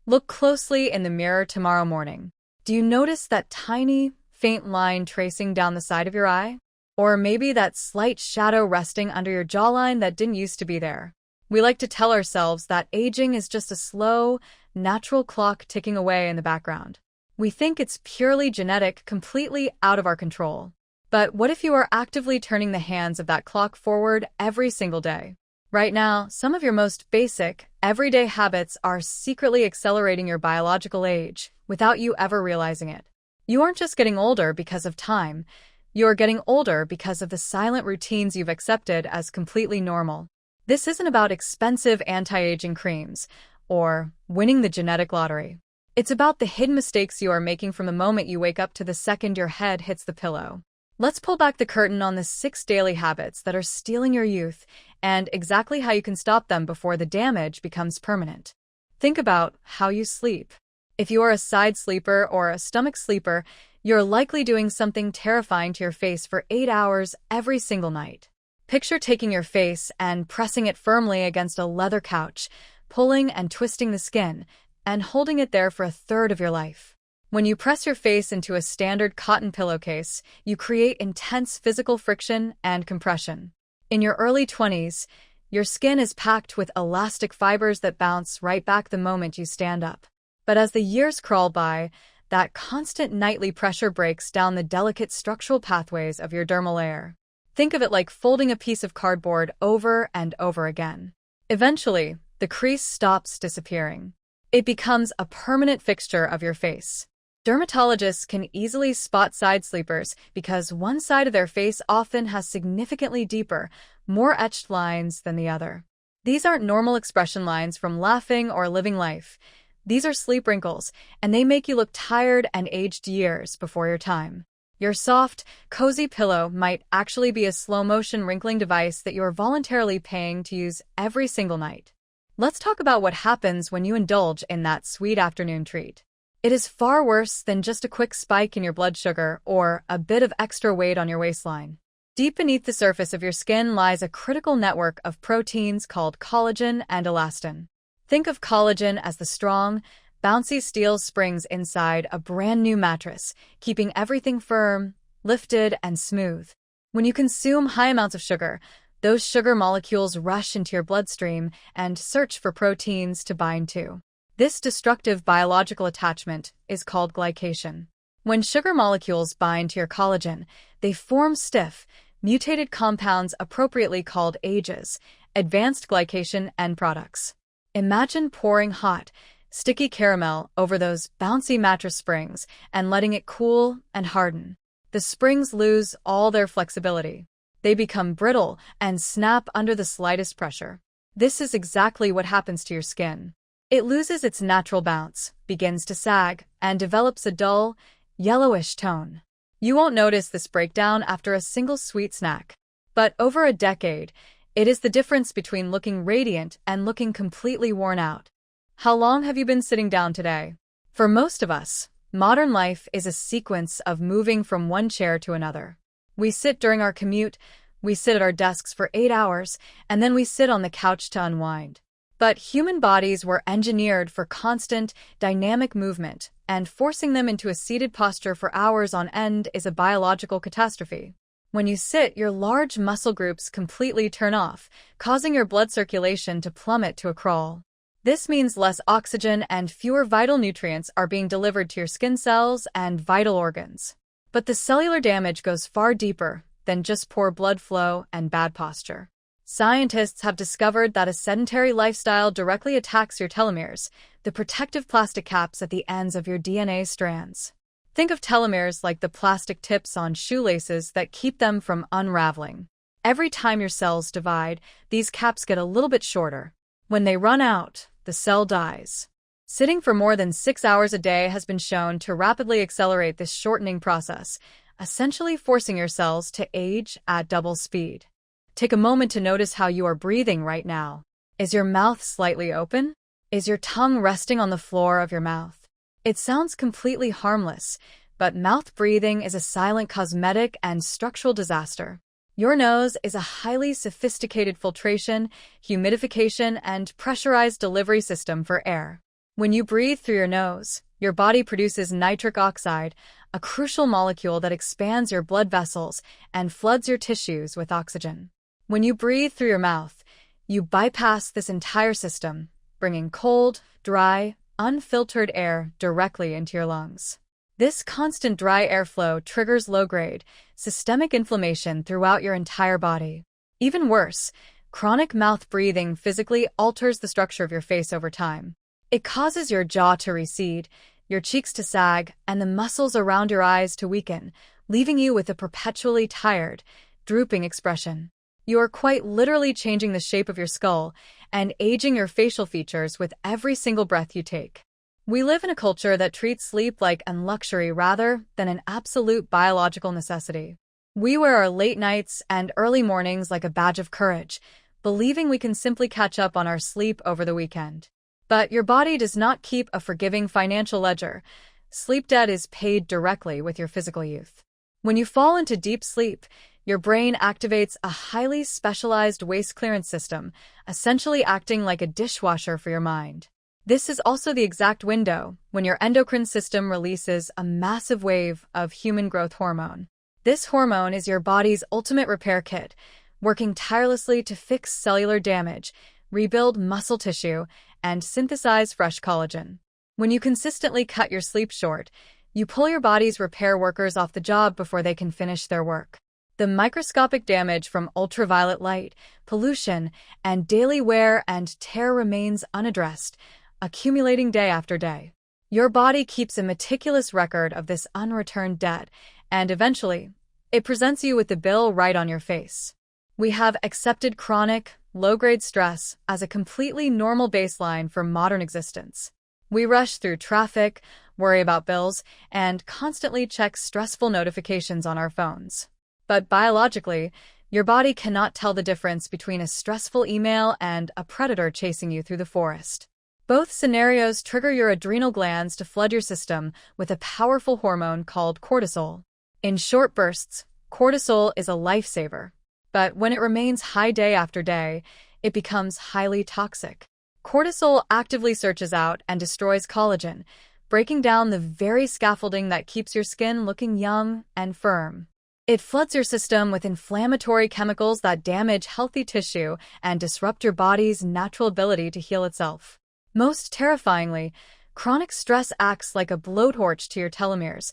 Look closely in the mirror tomorrow morning. Do you notice that tiny, faint line tracing down the side of your eye? Or maybe that slight shadow resting under your jawline that didn't used to be there? We like to tell ourselves that aging is just a slow, natural clock ticking away in the background. We think it's purely genetic, completely out of our control. But what if you are actively turning the hands of that clock forward every single day? Right now, some of your most basic, everyday habits are secretly accelerating your biological age without you ever realizing it. You aren't just getting older because of time. You're getting older because of the silent routines you've accepted as completely normal. This isn't about expensive anti-aging creams or winning the genetic lottery. It's about the hidden mistakes you are making from the moment you wake up to the second your head hits the pillow. Let's pull back the curtain on the 6 daily habits that are stealing your youth and exactly how you can stop them before the damage becomes permanent. Think about how you sleep. If you are a side sleeper or a stomach sleeper, you're likely doing something terrifying to your face for 8 hours every single night. Picture taking your face and pressing it firmly against a leather couch, pulling and twisting the skin, and holding it there for a third of your life. When you press your face into a standard cotton pillowcase, you create intense physical friction and compression. In your early 20s, your skin is packed with elastic fibers that bounce right back the moment you stand up. But as the years crawl by, that constant nightly pressure breaks down the delicate structural pathways of your dermal layer. Think of it like folding a piece of cardboard over and over again. Eventually, the crease stops disappearing. It becomes a permanent fixture of your face. Dermatologists can easily spot side sleepers because one side of their face often has significantly deeper, more etched lines than the other. These aren't normal expression lines from laughing or living life. These are sleep wrinkles, and they make you look tired and aged years before your time. Your soft, cozy pillow might actually be a slow-motion wrinkling device that you're voluntarily paying to use every single night. Let's talk about what happens when you indulge in that sweet afternoon treat. It is far worse than just a quick spike in your blood sugar or a bit of extra weight on your waistline. Deep beneath the surface of your skin lies a critical network of proteins called collagen and elastin. Think of collagen as the strong, bouncy steel springs inside a brand new mattress, keeping everything firm, lifted, and smooth. When you consume high amounts of sugar, those sugar molecules rush into your bloodstream and search for proteins to bind to. This destructive biological attachment is called glycation. When sugar molecules bind to your collagen, they form stiff, mutated compounds appropriately called AGEs, advanced glycation end products. Imagine pouring hot, sticky caramel over those bouncy mattress springs and letting it cool and harden. The springs lose all their flexibility. They become brittle and snap under the slightest pressure. This is exactly what happens to your skin. It loses its natural bounce, begins to sag, and develops a dull, yellowish tone. You won't notice this breakdown after a single sweet snack. But over a decade, it is the difference between looking radiant and looking completely worn out. How long have you been sitting down today? For most of us, modern life is a sequence of moving from one chair to another. We sit during our commute, we sit at our desks for 8 hours, and then we sit on the couch to unwind. But human bodies were engineered for constant, dynamic movement, and forcing them into a seated posture for hours on end is a biological catastrophe. When you sit, your large muscle groups completely turn off, causing your blood circulation to plummet to a crawl. This means less oxygen and fewer vital nutrients are being delivered to your skin cells and vital organs. But the cellular damage goes far deeper than just poor blood flow and bad posture. Scientists have discovered that a sedentary lifestyle directly attacks your telomeres, the protective plastic caps at the ends of your DNA strands. Think of telomeres like the plastic tips on shoelaces that keep them from unraveling. Every time your cells divide, these caps get a little bit shorter. When they run out, the cell dies. Sitting for more than 6 hours a day has been shown to rapidly accelerate this shortening process, essentially forcing your cells to age at double speed. Take a moment to notice how you are breathing right now. Is your mouth slightly open? Is your tongue resting on the floor of your mouth? It sounds completely harmless, but mouth breathing is a silent cosmetic and structural disaster. Your nose is a highly sophisticated filtration, humidification, and pressurized delivery system for air. When you breathe through your nose, your body produces nitric oxide, a crucial molecule that expands your blood vessels and floods your tissues with oxygen. When you breathe through your mouth, you bypass this entire system, bringing cold, dry, unfiltered air directly into your lungs. This constant dry airflow triggers low-grade, systemic inflammation throughout your entire body. Even worse, chronic mouth breathing physically alters the structure of your face over time. It causes your jaw to recede, your cheeks to sag, and the muscles around your eyes to weaken, leaving you with a perpetually tired, drooping expression. You are quite literally changing the shape of your skull and aging your facial features with every single breath you take. We live in a culture that treats sleep like a luxury rather than an absolute biological necessity. We wear our late nights and early mornings like a badge of courage, believing we can simply catch up on our sleep over the weekend. But your body does not keep a forgiving financial ledger. Sleep debt is paid directly with your physical youth. When you fall into deep sleep, your brain activates a highly specialized waste clearance system, essentially acting like a dishwasher for your mind. This is also the exact window when your endocrine system releases a massive wave of human growth hormone. This hormone is your body's ultimate repair kit, working tirelessly to fix cellular damage, rebuild muscle tissue, and synthesize fresh collagen. When you consistently cut your sleep short, you pull your body's repair workers off the job before they can finish their work. The microscopic damage from ultraviolet light, pollution, and daily wear and tear remains unaddressed, accumulating day after day. Your body keeps a meticulous record of this unreturned debt, and eventually, it presents you with the bill right on your face. We have accepted chronic, low-grade stress as a completely normal baseline for modern existence. We rush through traffic, worry about bills, and constantly check stressful notifications on our phones. But biologically, your body cannot tell the difference between a stressful email and a predator chasing you through the forest. Both scenarios trigger your adrenal glands to flood your system with a powerful hormone called cortisol. In short bursts, cortisol is a lifesaver. But when it remains high day after day, it becomes highly toxic. Cortisol actively searches out and destroys collagen, breaking down the very scaffolding that keeps your skin looking young and firm. It floods your system with inflammatory chemicals that damage healthy tissue and disrupt your body's natural ability to heal itself. Most terrifyingly, chronic stress acts like a blowtorch to your telomeres,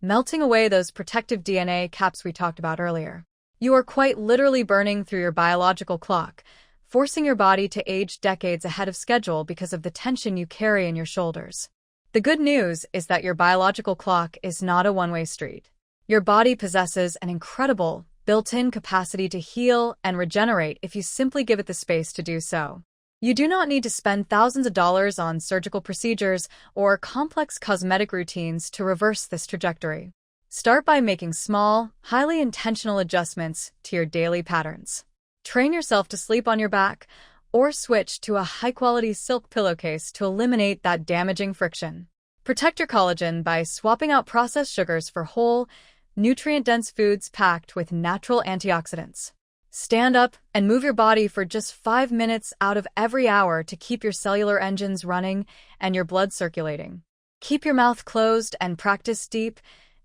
melting away those protective DNA caps we talked about earlier. You are quite literally burning through your biological clock, forcing your body to age decades ahead of schedule because of the tension you carry in your shoulders. The good news is that your biological clock is not a one-way street. Your body possesses an incredible, built-in capacity to heal and regenerate if you simply give it the space to do so. You do not need to spend thousands of dollars on surgical procedures or complex cosmetic routines to reverse this trajectory. Start by making small, highly intentional adjustments to your daily patterns. Train yourself to sleep on your back, or switch to a high-quality silk pillowcase to eliminate that damaging friction. Protect your collagen by swapping out processed sugars for whole, nutrient-dense foods packed with natural antioxidants. Stand up and move your body for just 5 minutes out of every hour to keep your cellular engines running and your blood circulating. Keep your mouth closed and practice deep,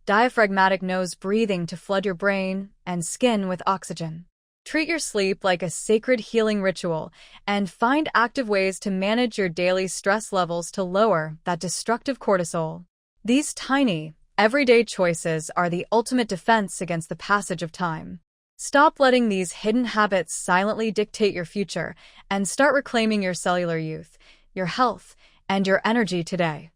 diaphragmatic nose breathing to flood your brain and skin with oxygen. Treat your sleep like a sacred healing ritual and find active ways to manage your daily stress levels to lower that destructive cortisol. These tiny, everyday choices are the ultimate defense against the passage of time. Stop letting these hidden habits silently dictate your future and start reclaiming your cellular youth, your health, and your energy today.